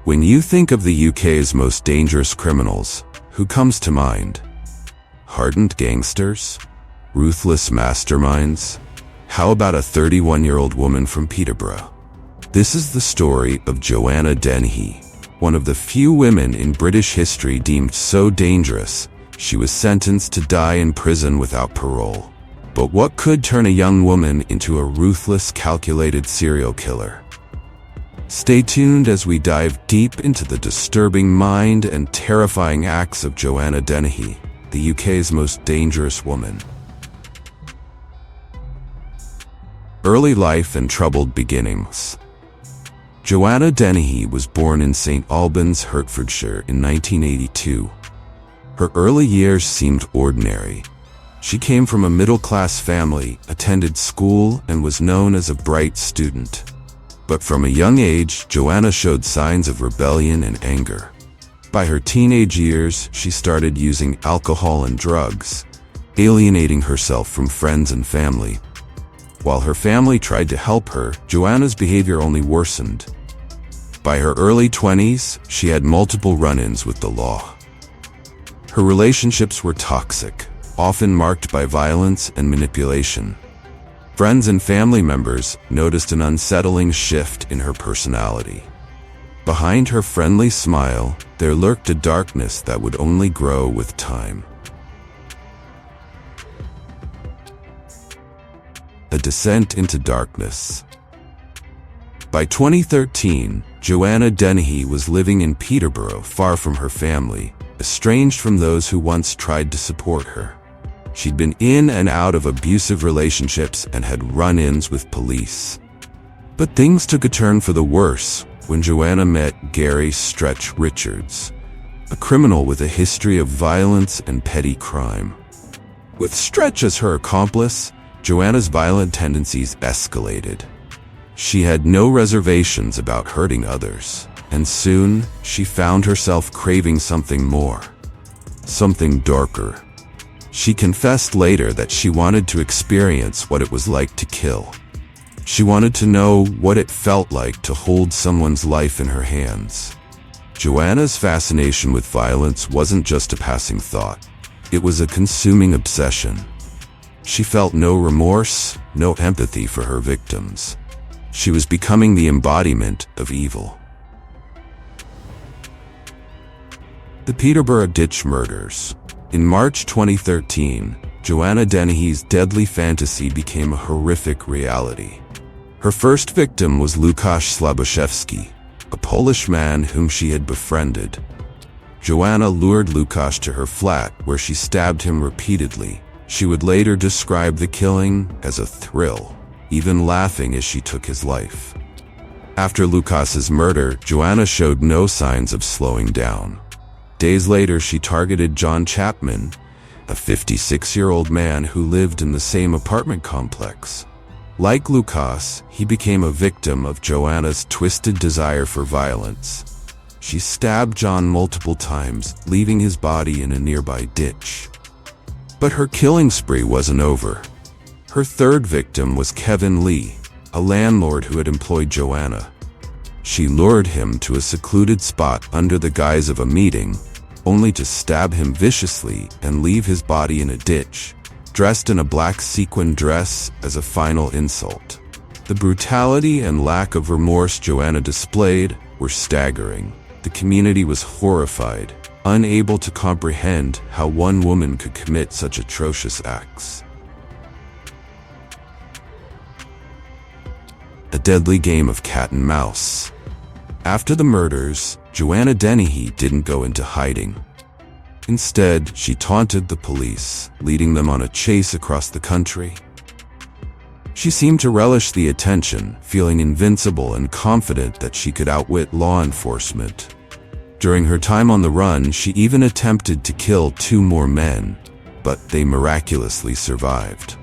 When you think of the UK's most dangerous criminals, who comes to mind? Hardened gangsters? Ruthless masterminds? How about a 31-year-old woman from Peterborough? This is the story of Joanna Dennehy, one of the few women in British history deemed so dangerous, she was sentenced to die in prison without parole. But what could turn a young woman into a ruthless, calculated serial killer? Stay tuned as we dive deep into the disturbing mind and terrifying acts of Joanna Dennehy, the UK's most dangerous woman. Early life and troubled beginnings. Joanna Dennehy was born in St Albans, Hertfordshire in 1982. Her early years seemed ordinary. She came from a middle-class family, attended school, and was known as a bright student. But from a young age, Joanna showed signs of rebellion and anger. By her teenage years, she started using alcohol and drugs, alienating herself from friends and family. While her family tried to help her, Joanna's behavior only worsened. By her early 20s, she had multiple run-ins with the law. Her relationships were toxic, often marked by violence and manipulation. Friends and family members noticed an unsettling shift in her personality. Behind her friendly smile, there lurked a darkness that would only grow with time. A descent into darkness. By 2013, Joanna Dennehy was living in Peterborough, far from her family, estranged from those who once tried to support her. She'd been in and out of abusive relationships and had run-ins with police. But things took a turn for the worse when Joanna met Gary "Stretch" Richards, a criminal with a history of violence and petty crime. With Stretch as her accomplice, Joanna's violent tendencies escalated. She had no reservations about hurting others, and soon she found herself craving something more, something darker. She confessed later that she wanted to experience what it was like to kill. She wanted to know what it felt like to hold someone's life in her hands. Joanna's fascination with violence wasn't just a passing thought. It was a consuming obsession. She felt no remorse, no empathy for her victims. She was becoming the embodiment of evil. The Peterborough Ditch Murders. In March 2013, Joanna Dennehy's deadly fantasy became a horrific reality. Her first victim was Łukasz Slaboszewski, a Polish man whom she had befriended. Joanna lured Łukasz to her flat, where she stabbed him repeatedly. She would later describe the killing as a thrill, even laughing as she took his life. After Łukasz's murder, Joanna showed no signs of slowing down. Days later, she targeted John Chapman, a 56-year-old man who lived in the same apartment complex. Like Łukasz, he became a victim of Joanna's twisted desire for violence. She stabbed John multiple times, leaving his body in a nearby ditch. But her killing spree wasn't over. Her third victim was Kevin Lee, a landlord who had employed Joanna. She lured him to a secluded spot under the guise of a meeting, only to stab him viciously and leave his body in a ditch, dressed in a black sequin dress as a final insult. The brutality and lack of remorse Joanna displayed were staggering. The community was horrified, unable to comprehend how one woman could commit such atrocious acts. A deadly game of cat and mouse. After the murders, Joanna Dennehy didn't go into hiding. Instead, she taunted the police, leading them on a chase across the country. She seemed to relish the attention, feeling invincible and confident that she could outwit law enforcement. During her time on the run, she even attempted to kill 2 more men, but they miraculously survived.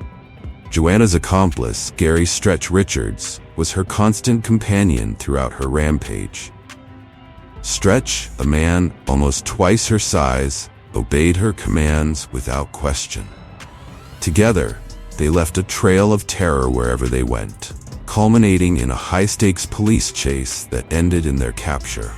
Joanna's accomplice, Gary "Stretch" Richards, was her constant companion throughout her rampage. Stretch, a man almost twice her size, obeyed her commands without question. Together, they left a trail of terror wherever they went, culminating in a high-stakes police chase that ended in their capture.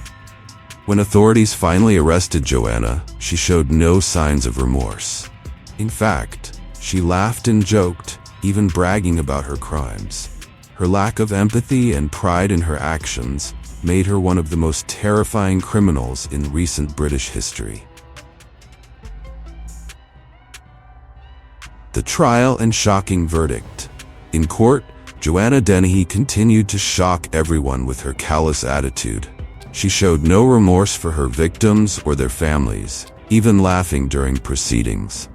When authorities finally arrested Joanna, she showed no signs of remorse. In fact, she laughed and joked, even bragging about her crimes. Her lack of empathy and pride in her actions made her one of the most terrifying criminals in recent British history. The trial and shocking verdict. In court, Joanna Dennehy continued to shock everyone with her callous attitude. She showed no remorse for her victims or their families, even laughing during proceedings.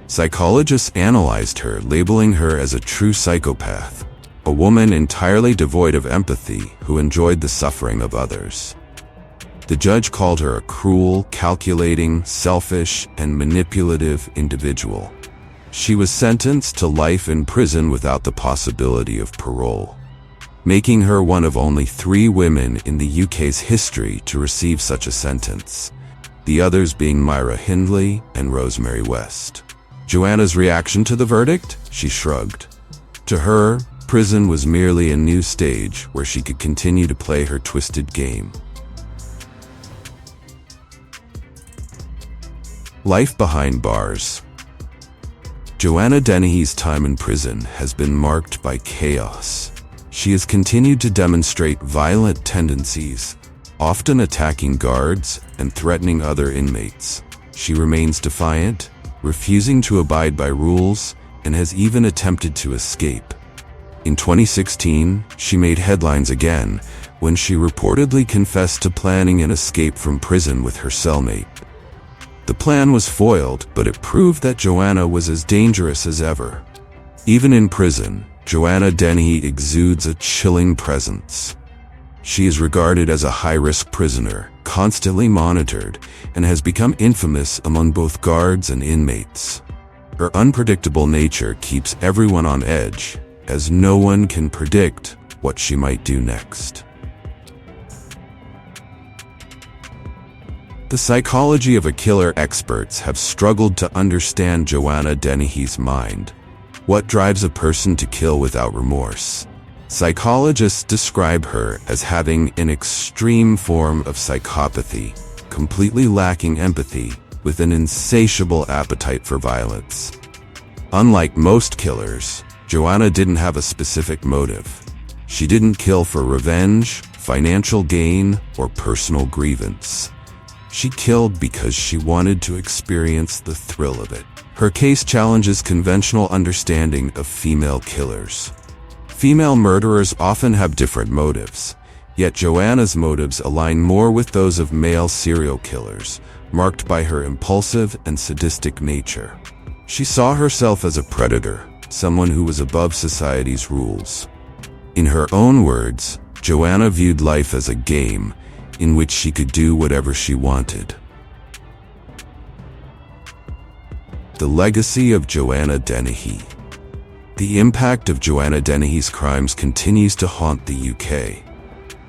Psychologists analyzed her, labeling her as a true psychopath, a woman entirely devoid of empathy who enjoyed the suffering of others. The judge called her a cruel, calculating, selfish, and manipulative individual. She was sentenced to life in prison without the possibility of parole, making her one of only 3 women in the UK's history to receive such a sentence, the others being Myra Hindley and Rosemary West. Joanna's reaction to the verdict? She shrugged. To her, prison was merely a new stage where she could continue to play her twisted game. Life behind bars. Joanna Dennehy's time in prison has been marked by chaos. She has continued to demonstrate violent tendencies, often attacking guards and threatening other inmates. She remains defiant, refusing to abide by rules, and has even attempted to escape. In 2016, she made headlines again when she reportedly confessed to planning an escape from prison with her cellmate. The plan was foiled, but it proved that Joanna was as dangerous as ever. Even in prison, Joanna Dennehy exudes a chilling presence. She is regarded as a high-risk prisoner, constantly monitored, and has become infamous among both guards and inmates. Her unpredictable nature keeps everyone on edge, as no one can predict what she might do next. The psychology of a killer. Experts have struggled to understand Joanna Dennehy's mind. What drives a person to kill without remorse? Psychologists describe her as having an extreme form of psychopathy, completely lacking empathy, with an insatiable appetite for violence. Unlike most killers, Joanna didn't have a specific motive. She didn't kill for revenge, financial gain, or personal grievance. She killed because she wanted to experience the thrill of it. Her case challenges conventional understanding of female killers. Female murderers often have different motives, yet Joanna's motives align more with those of male serial killers, marked by her impulsive and sadistic nature. She saw herself as a predator, someone who was above society's rules. In her own words, Joanna viewed life as a game in which she could do whatever she wanted. The legacy of Joanna Dennehy. The impact of Joanna Dennehy's crimes continues to haunt the UK.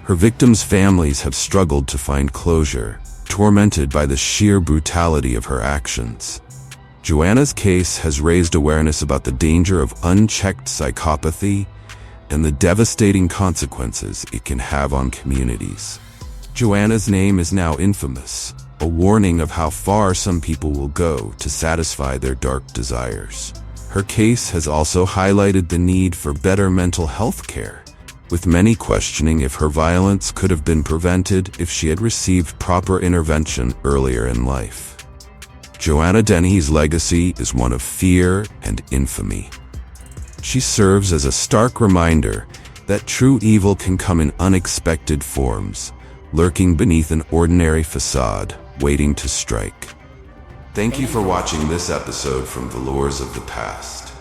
Her victims' families have struggled to find closure, tormented by the sheer brutality of her actions. Joanna's case has raised awareness about the danger of unchecked psychopathy and the devastating consequences it can have on communities. Joanna's name is now infamous, a warning of how far some people will go to satisfy their dark desires. Her case has also highlighted the need for better mental health care, with many questioning if her violence could have been prevented if she had received proper intervention earlier in life. Joanna Dennehy's legacy is one of fear and infamy. She serves as a stark reminder that true evil can come in unexpected forms, lurking beneath an ordinary facade, waiting to strike. Thank you for watching this episode from Velours of the Past.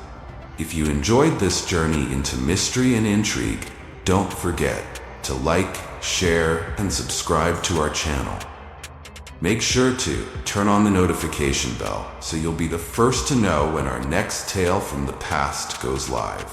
If you enjoyed this journey into mystery and intrigue, don't forget to like, share, and subscribe to our channel. Make sure to turn on the notification bell so you'll be the first to know when our next tale from the past goes live.